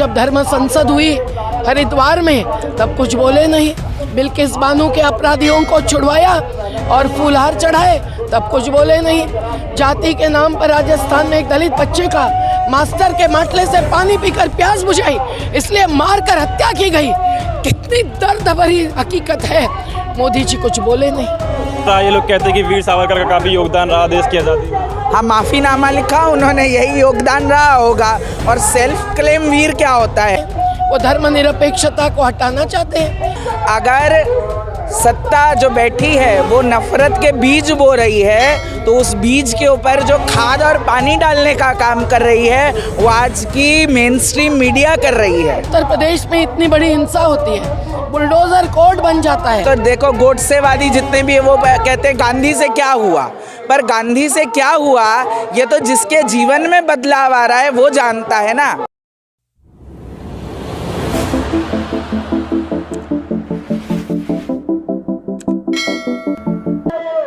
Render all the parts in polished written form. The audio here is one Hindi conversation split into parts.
जब धर्म संसद हुई हरिद्वार में तब कुछ बोले नहीं। बिल्किस बानो के अपराधियों को छुड़वाया और फूलहार चढ़ाए तब कुछ बोले नहीं। जाति के नाम पर राजस्थान में एक दलित बच्चे का मास्टर के माटले से पानी पीकर प्यास बुझाई, इसलिए मारकर हत्या की गई। कितनी दर्द भरी हकीकत है, मोदी जी कुछ बोले नहीं। ये लोग कहते हैं कि वीर सावरकर का काफ़ी योगदान रहा देश की आज़ादी में। हाँ, माफ़ीनामा लिखा उन्होंने, यही योगदान रहा होगा। और सेल्फ क्लेम वीर क्या होता है? वो धर्मनिरपेक्षता को हटाना चाहते हैं। अगर सत्ता जो बैठी है वो नफरत के बीज बो रही है, तो उस बीज के ऊपर जो खाद और पानी डालने का काम कर रही है वो आज की मेन स्ट्रीम मीडिया कर रही है। उत्तर प्रदेश में इतनी बड़ी हिंसा होती है, बुलडोजर कोर्ट बन जाता है। तो देखो, गोडसेवादी जितने भी वो कहते हैं गांधी से क्या हुआ, पर गांधी से क्या हुआ ये तो जिसके जीवन में बदलाव आ रहा है वो जानता है ना।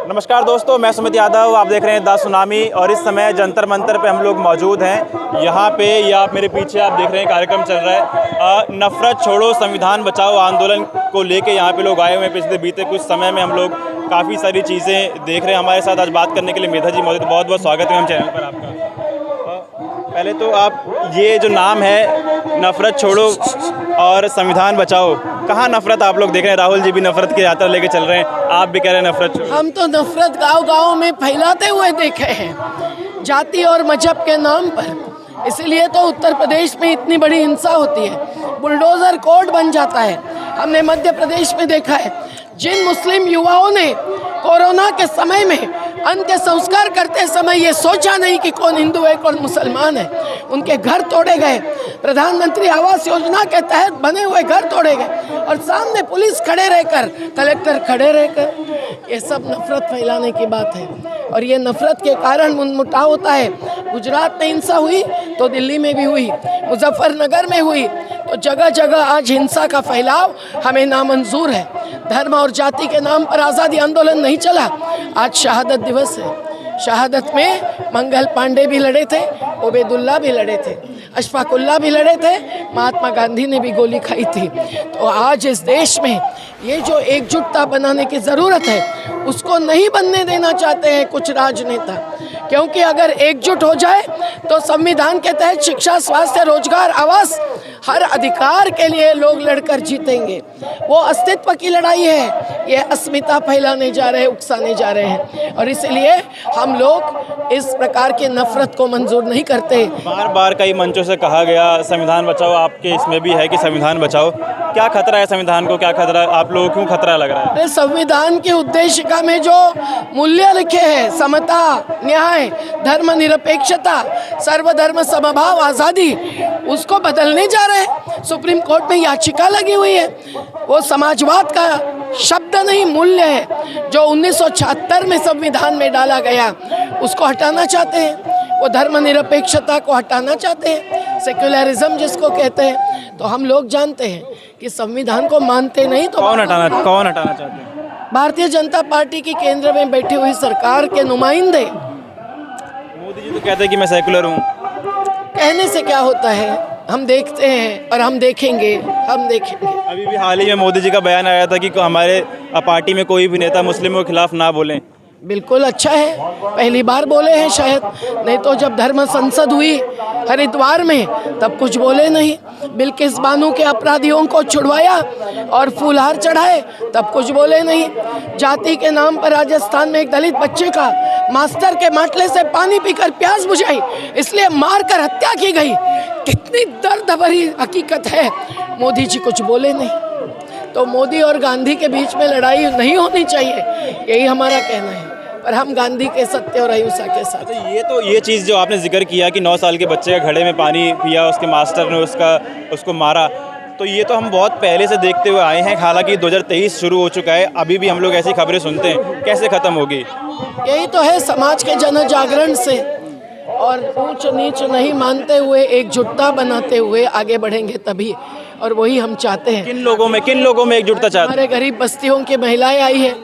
नमस्कार दोस्तों, मैं सुमित यादव, आप देख रहे हैं द सुनामी। और इस समय जंतर मंतर पे हम लोग मौजूद हैं। यहाँ पे या आप मेरे पीछे आप देख रहे हैं कार्यक्रम चल रहा है। नफरत छोड़ो संविधान बचाओ आंदोलन को लेके यहाँ पे लोग आए हुए हैं। पिछले बीते कुछ समय में हम लोग काफ़ी सारी चीज़ें देख रहे हैं। हमारे साथ आज बात करने के लिए मेधा जी मौजूद। बहुत बहुत स्वागत है हम चैनल पर आपका। पहले तो आप ये जो नाम है नफरत छोड़ो और संविधान बचाओ, कहाँ नफरत आप लोग देख रहे हैं? राहुल जी भी नफरत की यात्रा लेके चल रहे हैं, आप भी कह रहे हैं नफरत छोड़ो। हम तो नफरत गांव-गांव में फैलाते हुए देखे हैं जाति और मजहब के नाम पर। इसलिए तो उत्तर प्रदेश में इतनी बड़ी हिंसा होती है, बुलडोजर कोर्ट बन जाता है। हमने मध्य प्रदेश में देखा है, जिन मुस्लिम युवाओं ने कोरोना के समय में अंत्य संस्कार करते समय ये सोचा नहीं कि कौन हिंदू है कौन मुसलमान है, उनके घर तोड़े गए। प्रधानमंत्री आवास योजना के तहत बने हुए घर तोड़े गए और सामने पुलिस खड़े रहकर, कलेक्टर खड़े रहकर, ये सब नफरत फैलाने की बात है। और ये नफरत के कारण मुनमुटाव होता है। गुजरात में हिंसा हुई तो दिल्ली में भी हुई, मुजफ्फरनगर में हुई, तो जगह जगह आज हिंसा का फैलाव हमें नामंजूर है। धर्म और जाति के नाम पर आज़ादी आंदोलन नहीं चला। आज शहादत दिवस है। शहादत में मंगल पांडे भी लड़े थे, ओबेदुल्ला भी लड़े थे, अशफाकुल्ला भी लड़े थे, महात्मा गांधी ने भी गोली खाई थी। तो आज इस देश में ये जो एकजुटता बनाने की ज़रूरत है उसको नहीं बनने देना चाहते हैं कुछ राजनेता। क्योंकि अगर एकजुट हो जाए तो संविधान के तहत शिक्षा, स्वास्थ्य, रोजगार, आवास, हर अधिकार के लिए लोग लड़कर जीतेंगे। वो अस्तित्व की लड़ाई है, ये अस्मिता फैलाने जा रहे हैं, उकसाने जा रहे हैं। और इसलिए हम लोग इस प्रकार के नफरत को मंजूर नहीं करते। बार बार कई मंचों से कहा गया संविधान बचाओ, आपके इसमें भी है कि संविधान बचाओ। क्या खतरा है संविधान को? क्या खतरा, आप लोगों को क्यों खतरा लग रहा है? संविधान की उद्देशिका में जो मूल्य लिखे हैं, समता, न्याय, धर्मनिरपेक्षता, सर्वधर्म समभाव, आज़ादी, उसको बदलने जा रहे हैं। सुप्रीम कोर्ट में याचिका लगी हुई है। वो समाजवाद का शब्द नहीं, मूल्य है जो 1976 में संविधान में डाला गया, उसको हटाना चाहते हैं। वो धर्मनिरपेक्षता को हटाना चाहते हैं, सेक्युलरिज्म जिसको कहते हैं। तो हम लोग जानते हैं कि संविधान को मानते नहीं तो कौन हटाना चाहते हैं? भारतीय जनता पार्टी की केंद्र में बैठी हुई सरकार के नुमाइंदे। मोदी जी तो कहते हैं कि मैं सेकुलर हूँ। कहने से क्या होता है, हम देखते हैं और हम देखेंगे। अभी भी हाल ही में मोदी जी का बयान आया था कि हमारे पार्टी में कोई भी नेता मुस्लिमों के खिलाफ ना बोलें। बिल्कुल अच्छा है, पहली बार बोले हैं शायद, नहीं तो जब धर्म संसद हुई हरिद्वार में तब कुछ बोले नहीं। बिल्किस बानो के अपराधियों को छुड़वाया और फूलहार चढ़ाए तब कुछ बोले नहीं। जाति के नाम पर राजस्थान में एक दलित बच्चे का मास्टर के माटले से पानी पीकर प्यास बुझाई, इसलिए मारकर हत्या की गई। कितनी दर्द भरी हकीकत है, मोदी जी कुछ बोले नहीं। तो मोदी और गांधी के बीच में लड़ाई नहीं होनी चाहिए, यही हमारा कहना है। पर हम गांधी के सत्य और अहिंसा के साथ। ये चीज़ जो आपने जिक्र किया कि 9 साल के बच्चे का घड़े में पानी पिया, उसके मास्टर ने उसको मारा, तो ये तो हम बहुत पहले से देखते हुए आए हैं। हालांकि 2023 शुरू हो चुका है, अभी भी हम लोग ऐसी खबरें सुनते हैं। कैसे ख़त्म होगी? यही तो है, समाज के जन जागरण से और ऊंच नीच नहीं मानते हुए एकजुटता बनाते हुए आगे बढ़ेंगे तभी, और वही हम चाहते हैं। किन लोगों में एकजुटता चाहते हैं? हमारे गरीब बस्तियों की महिलाएं आई है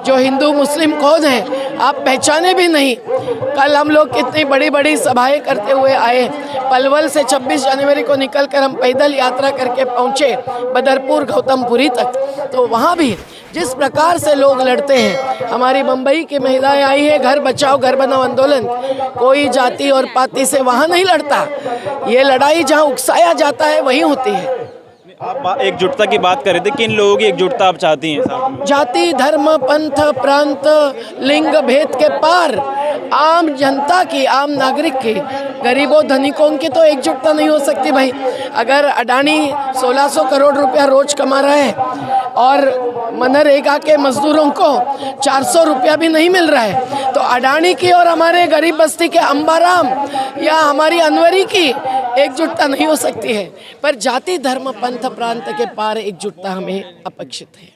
जो हिंदू मुस्लिम कौन है आप पहचाने भी नहीं। कल हम लोग कितनी बड़ी बड़ी सभाएं करते हुए आए। पलवल से 26 जनवरी को निकलकर हम पैदल यात्रा करके पहुंचे बदरपुर गौतमपुरी तक, तो वहाँ भी जिस प्रकार से लोग लड़ते हैं। हमारी मुंबई की महिलाएं आई है, घर बचाओ घर बनाओ आंदोलन, कोई जाति और पाति से वहाँ नहीं लड़ता। ये लड़ाई जहाँ उकसाया जाता है वहीं होती है। आप एकजुटता की बात कर रहे थे, किन लोगों की एकजुटता आप चाहती हैं साथ में? जाति धर्म पंथ प्रांत लिंग भेद के पार आम जनता की, आम नागरिक की, गरीबों धनिकों की तो एकजुटता नहीं हो सकती भाई। अगर अडानी 1600 करोड़ रुपया रोज कमा रहा है और मनरेगा के मजदूरों को 400 रुपया भी नहीं मिल रहा है, तो अडानी की और हमारे गरीब बस्ती के अंबाराम या हमारी अनवरी की एकजुटता नहीं हो सकती है। पर जाति धर्म पंथ प्रांत के पार एकजुटता हमें अपेक्षित है।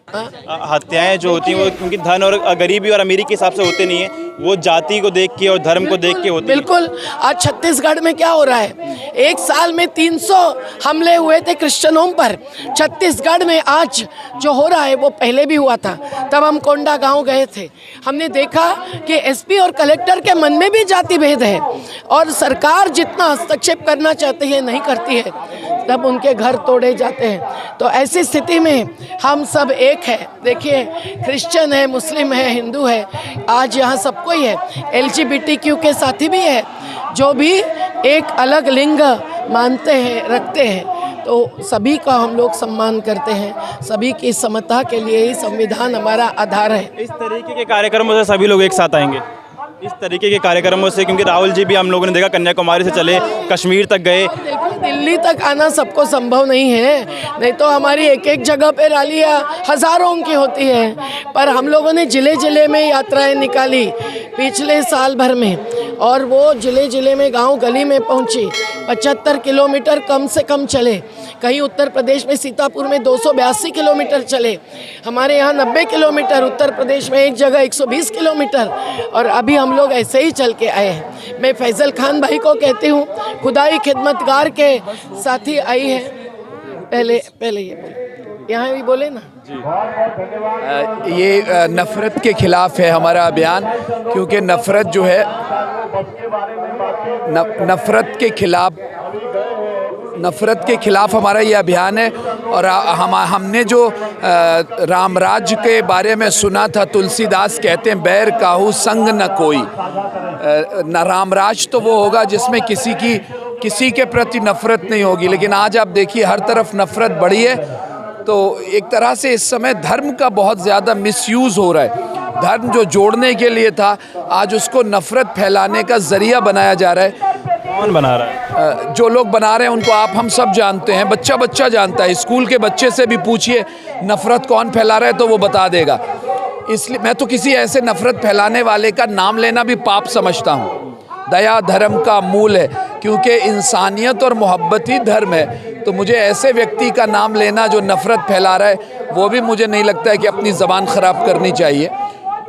हत्याएं जो होती हैं वो क्योंकि धन और गरीबी और अमीरी के हिसाब से होते नहीं है, वो जाति को देख के और धर्म को देख के होती है। बिल्कुल। आज छत्तीसगढ़ में क्या हो रहा है, एक साल में 300 हमले हुए थे क्रिश्चियनों पर। छत्तीसगढ़ में आज जो हो रहा है वो पहले भी हुआ था। तब हम कोंडा गांव गए थे, हमने देखा कि एसपी और कलेक्टर के मन में भी जाति भेद है और सरकार जितना हस्तक्षेप करना चाहती है नहीं करती है, तब उनके घर तोड़े जाते हैं। तो ऐसी स्थिति में हम सब एक है। देखिए, क्रिश्चियन है, मुस्लिम है, हिंदू है, आज यहाँ सबको ही है। LGBTQ के साथी भी है जो भी एक अलग लिंग मानते हैं रखते हैं, तो सभी का हम लोग सम्मान करते हैं। सभी की समता के लिए ही संविधान हमारा आधार है। इस तरीके के कार्यक्रमों से सभी लोग एक साथ आएंगे, इस तरीके के कार्यक्रमों से, क्योंकि राहुल जी भी हम लोगों ने देखा कन्याकुमारी से चले कश्मीर तक गए। देखो, दिल्ली तक आना सबको संभव नहीं है, नहीं तो हमारी एक एक जगह पे रैलियाँ हज़ारों की होती है। पर हम लोगों ने ज़िले ज़िले में यात्राएं निकाली पिछले साल भर में, और वो ज़िले ज़िले में गांव गली में पहुंची। 75 किलोमीटर कम से कम चले। कहीं उत्तर प्रदेश में सीतापुर में 282 किलोमीटर चले। हमारे यहाँ 90 किलोमीटर, उत्तर प्रदेश में एक जगह 120 किलोमीटर, और अभी हम लोग ऐसे ही चल के आए हैं। मैं फैज़ल खान भाई को कहती हूँ, खुदाई खिदमतगार के साथी आई है। पहले ये यहाँ भी बोले ना। ये नफ़रत के ख़िलाफ़ है हमारा अभियान, क्योंकि नफ़रत जो है नफ़रत के खिलाफ़ हमारा ये अभियान है। और हमने जो राम राज्य के बारे में सुना था, तुलसीदास कहते हैं बैर काहू संग न कोई। न राम राज तो वो होगा जिसमें किसी के प्रति नफ़रत नहीं होगी, लेकिन आज आप देखिए हर तरफ नफ़रत बढ़ी है। तो एक तरह से इस समय धर्म का बहुत ज़्यादा मिसयूज़ हो रहा है। धर्म जो जोड़ने के लिए था, आज उसको नफ़रत फैलाने का ज़रिया बनाया जा रहा है। कौन बना रहा है? जो लोग बना रहे हैं उनको हम सब जानते हैं, बच्चा जानता है। स्कूल के बच्चे से भी पूछिए नफ़रत कौन फैला रहा है तो वो बता देगा। इसलिए मैं तो किसी ऐसे नफ़रत फैलाने वाले का नाम लेना भी पाप समझता हूँ। दया धर्म का मूल है, क्योंकि इंसानियत और मोहब्बत ही धर्म है। तो मुझे ऐसे व्यक्ति का नाम लेना जो नफ़रत फैला रहा है, वो भी मुझे नहीं लगता है कि अपनी ज़बान ख़राब करनी चाहिए,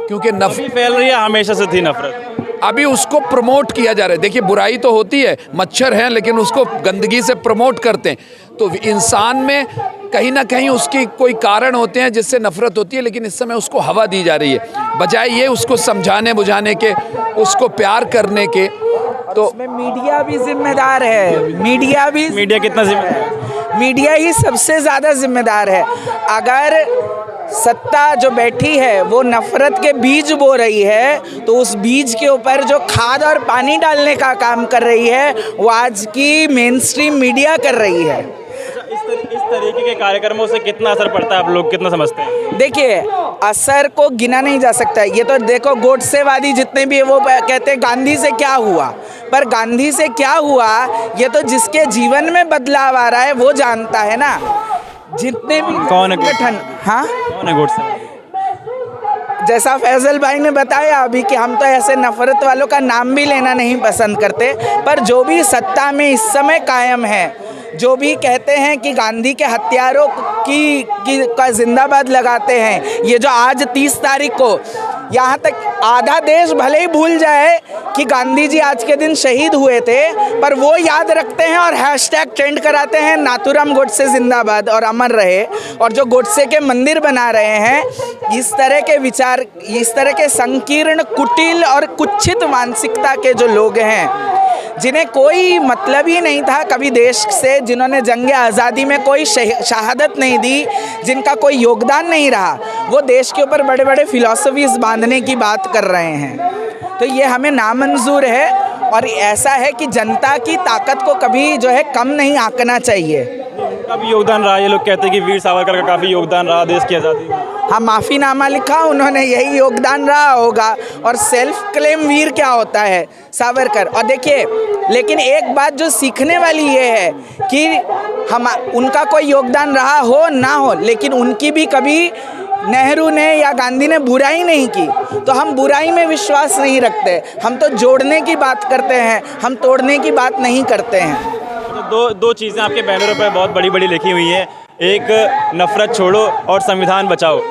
क्योंकि नफ़रत फैल रही है, हमेशा से थी नफ़रत। अभी उसको प्रमोट किया जा रहा है। देखिए, बुराई तो होती है, मच्छर हैं, लेकिन उसको गंदगी से प्रमोट करते हैं। तो इंसान में कहीं ना कहीं उसकी कोई कारण होते हैं जिससे नफ़रत होती है, लेकिन इस समय उसको हवा दी जा रही है, बजाय ये उसको समझाने बुझाने के, उसको प्यार करने के। तो इसमें मीडिया भी जिम्मेदार है। मीडिया कितना जिम्मेदार है? मीडिया ही सबसे ज़्यादा जिम्मेदार है। अगर सत्ता जो बैठी है वो नफ़रत के बीज बो रही है, तो उस बीज के ऊपर जो खाद और पानी डालने का काम कर रही है, वो आज की मेन स्ट्रीम मीडिया कर रही है। इस तरीके के कार्यक्रमों से कितना असर पड़ता है, आप लोग कितना समझते हैं? देखिए, असर को गिना नहीं जा सकता। ये तो देखो, गोडसेवादी जितने भी वो कहते हैं गांधी से क्या हुआ, पर गांधी से क्या हुआ ये तो जिसके जीवन में बदलाव आ रहा है वो जानता है ना। जितने भी कौन है? हाँ, कौन है गोडसे? जैसा फैजल भाई ने बताया अभी कि हम तो ऐसे नफ़रत वालों का नाम भी लेना नहीं पसंद करते, पर जो भी सत्ता में इस समय कायम है, जो भी कहते हैं कि गांधी के हत्यारों का जिंदाबाद लगाते हैं, ये जो आज 30 तारीख को यहाँ तक आधा देश भले ही भूल जाए कि गांधी जी आज के दिन शहीद हुए थे, पर वो याद रखते हैं और हैशटैग ट्रेंड कराते हैं नाथूराम गोडसे जिंदाबाद और अमर रहे। और जो गोडसे के मंदिर बना रहे हैं, इस तरह के विचार, इस तरह के संकीर्ण, कुटिल और कुत्सित मानसिकता के जो लोग हैं, जिन्हें कोई मतलब ही नहीं था कभी देश से, जिन्होंने जंग आज़ादी में कोई शहादत नहीं दी, जिनका कोई योगदान नहीं रहा, वो देश के ऊपर बड़े बड़े फिलॉसफीज बांधने की बात कर रहे हैं। तो ये हमें नामंजूर है और ऐसा है कि जनता की ताकत को कभी जो है कम नहीं आंकना चाहिए। काफ़ी योगदान रहा, ये लोग कहते हैं कि वीर सावरकर का काफ़ी योगदान रहा देश की आज़ादी में। हाँ, माफ़ीनामा लिखा, उन्होंने यही योगदान रहा होगा। और सेल्फ क्लेम वीर क्या होता है? सावरकर। और देखिए, लेकिन एक बात जो सीखने वाली ये है कि हम, उनका कोई योगदान रहा हो ना हो, लेकिन उनकी भी कभी नेहरू ने या गांधी ने बुराई नहीं की। तो हम बुराई में विश्वास नहीं रखते, हम तो जोड़ने की बात करते हैं, हम तोड़ने की बात नहीं करते हैं। तो दो चीज़ें आपके बैनरों पर बहुत बड़ी बड़ी लिखी हुई हैं, एक नफरत छोड़ो और संविधान बचाओ।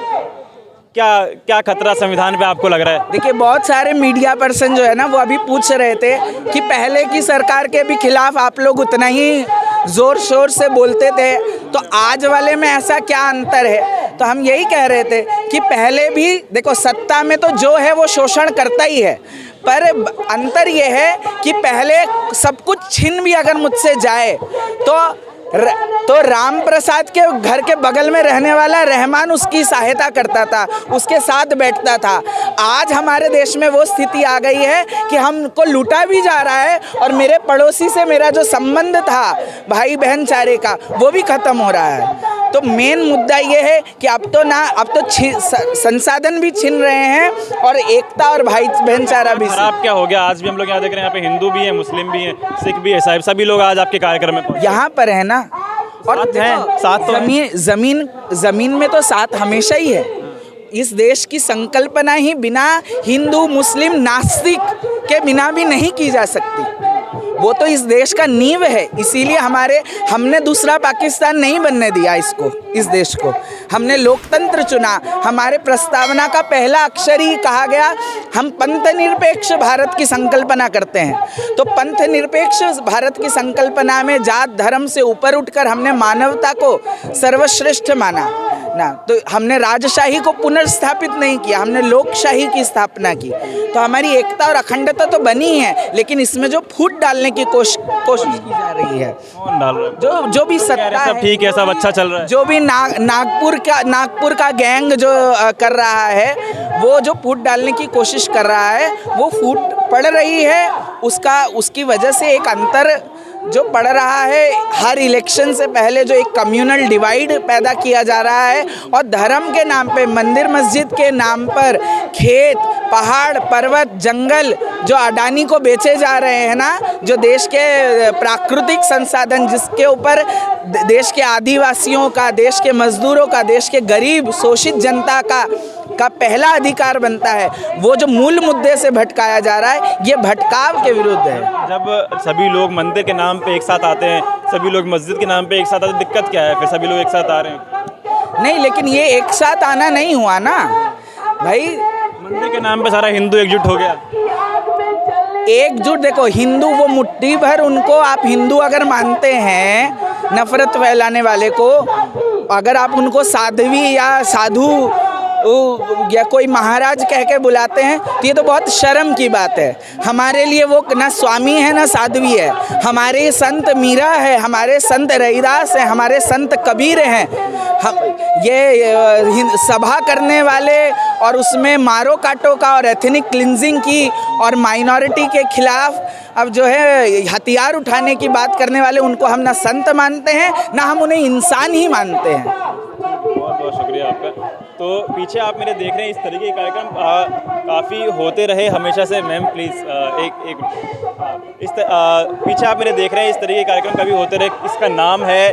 क्या खतरा संविधान पे आपको लग रहा है? देखिए, बहुत सारे मीडिया पर्सन जो है ना, वो अभी पूछ रहे थे कि पहले की सरकार के भी खिलाफ आप लोग उतना ही ज़ोर शोर से बोलते थे, तो आज वाले में ऐसा क्या अंतर है? तो हम यही कह रहे थे कि पहले भी देखो, सत्ता में तो जो है वो शोषण करता ही है, पर अंतर ये है कि पहले सब कुछ छीन भी अगर मुझसे जाए तो राम प्रसाद के घर के बगल में रहने वाला रहमान उसकी सहायता करता था, उसके साथ बैठता था। आज हमारे देश में वो स्थिति आ गई है कि हमको लूटा भी जा रहा है और मेरे पड़ोसी से मेरा जो संबंध था भाई बहन चारे का, वो भी ख़त्म हो रहा है। तो मेन मुद्दा ये है कि अब तो संसाधन भी छीन रहे हैं और एकता और भाई भाईचारा भी। खराब क्या हो गया? आज भी हम लोग यहाँ देख रहे हैं, यहाँ पे हिंदू भी हैं, मुस्लिम भी हैं, सिख भी है, साहब सभी लोग आज आपके कार्यक्रम में यहाँ पर है ना। और साथ तो जमीन में तो साथ हमेशा ही है। इस देश की संकल्पना ही बिना हिंदू मुस्लिम नास्तिक के बिना भी नहीं की जा सकती। वो तो इस देश का नींव है, इसीलिए हमने दूसरा पाकिस्तान नहीं बनने दिया इस देश को। हमने लोकतंत्र चुना, हमारे प्रस्तावना का पहला अक्षर ही कहा गया हम पंथ निरपेक्ष भारत की संकल्पना करते हैं। तो पंथ निरपेक्ष भारत की संकल्पना में जात धर्म से ऊपर उठकर हमने मानवता को सर्वश्रेष्ठ माना ना। तो हमने राजशाही को पुनर्स्थापित नहीं किया, हमने लोकशाही की स्थापना की। तो हमारी एकता और अखंडता तो बनी है, लेकिन इसमें जो फूट डालने की कोशिश की जा रही है, कौन डाल रहा है? जो भी सत्ता सब है, ठीक है, सब अच्छा चल रहा है, जो भी नागपुर का गैंग जो कर रहा है, वो जो फूट डालने की कोशिश कर रहा है, वो फूट पड़ रही है। उसकी वजह से एक अंतर जो पड़ रहा है, हर इलेक्शन से पहले जो एक कम्युनल डिवाइड पैदा किया जा रहा है, और धर्म के नाम पे, मंदिर मस्जिद के नाम पर खेत पहाड़ पर्वत जंगल जो अडानी को बेचे जा रहे हैं ना, जो देश के प्राकृतिक संसाधन जिसके ऊपर देश के आदिवासियों का, देश के मजदूरों का, देश के गरीब शोषित जनता का पहला अधिकार बनता है, वो जो मूल मुद्दे से भटकाया जा रहा है, ये भटकाव के विरुद्ध है। जब सभी लोग मंदिर के नाम पे एक साथ आते हैं, सभी लोग मस्जिद के नाम पे एक साथ आते हैं, दिक्कत क्या है? फिर सभी लोग एक साथ आ रहे हैं। नहीं, लेकिन ये एक साथ आना नहीं हुआ ना भाई। मंदिर के नाम पे सारा हिंदू एकजुट हो गया। एकजुट देखो, हिंदू वो मुट्ठी भर, उनको आप हिंदू अगर मानते हैं, नफरत फैलाने वाले को अगर आप उनको साध्वी या साधु या कोई महाराज कह के बुलाते हैं, तो ये तो बहुत शर्म की बात है। हमारे लिए वो ना स्वामी है ना साध्वी है। हमारे संत मीरा है, हमारे संत रविदास हैं, हमारे संत कबीर हैं। हम ये सभा करने वाले और उसमें मारो काटो का और एथनिक क्लिनजिंग की और माइनॉरिटी के खिलाफ अब जो है हथियार उठाने की बात करने वाले, उनको हम ना संत मानते हैं ना हम उन्हें इंसान ही मानते हैं। बहुत बहुत शुक्रिया आपका। तो पीछे आप मेरे देख रहे हैं, इस तरीके के कार्यक्रम काफ़ी होते रहे हमेशा से। मैम प्लीज़ एक पीछे आप मेरे देख रहे हैं, इस तरीके के कार्यक्रम कभी होते रहे। इसका नाम है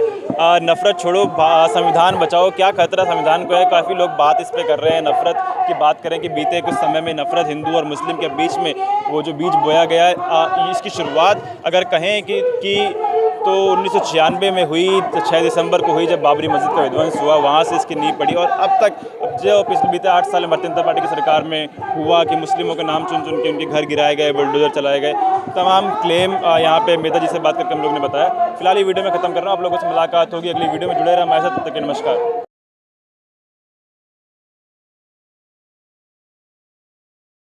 नफरत छोड़ो संविधान बचाओ। क्या खतरा संविधान को है? काफ़ी लोग बात इस पर कर रहे हैं, नफरत की बात करें कि बीते कुछ समय में नफरत हिंदू और मुस्लिम के बीच में वो जो बीज बोया गया है, इसकी शुरुआत अगर कहें कि तो 1996 में हुई, 6 दिसंबर को हुई, जब बाबरी मस्जिद का विध्वंस हुआ, वहाँ से इसकी नींव पड़ी। और अब तक जो पिछले बीते 8 साल में भारतीय जनता पार्टी की सरकार में हुआ कि मुस्लिमों के नाम चुन चुन के उनके घर गिराए गए, बुलडोजर चलाए गए, तमाम क्लेम यहाँ पे मेहता जी से बात करके हम लोग ने बताया। फिलहाल ये वीडियो में खत्म कर रहा हूँ, आप लोगों से मुलाकात होगी अगली वीडियो में, जुड़े रहे हमारे साथ, तब तक के नमस्कार।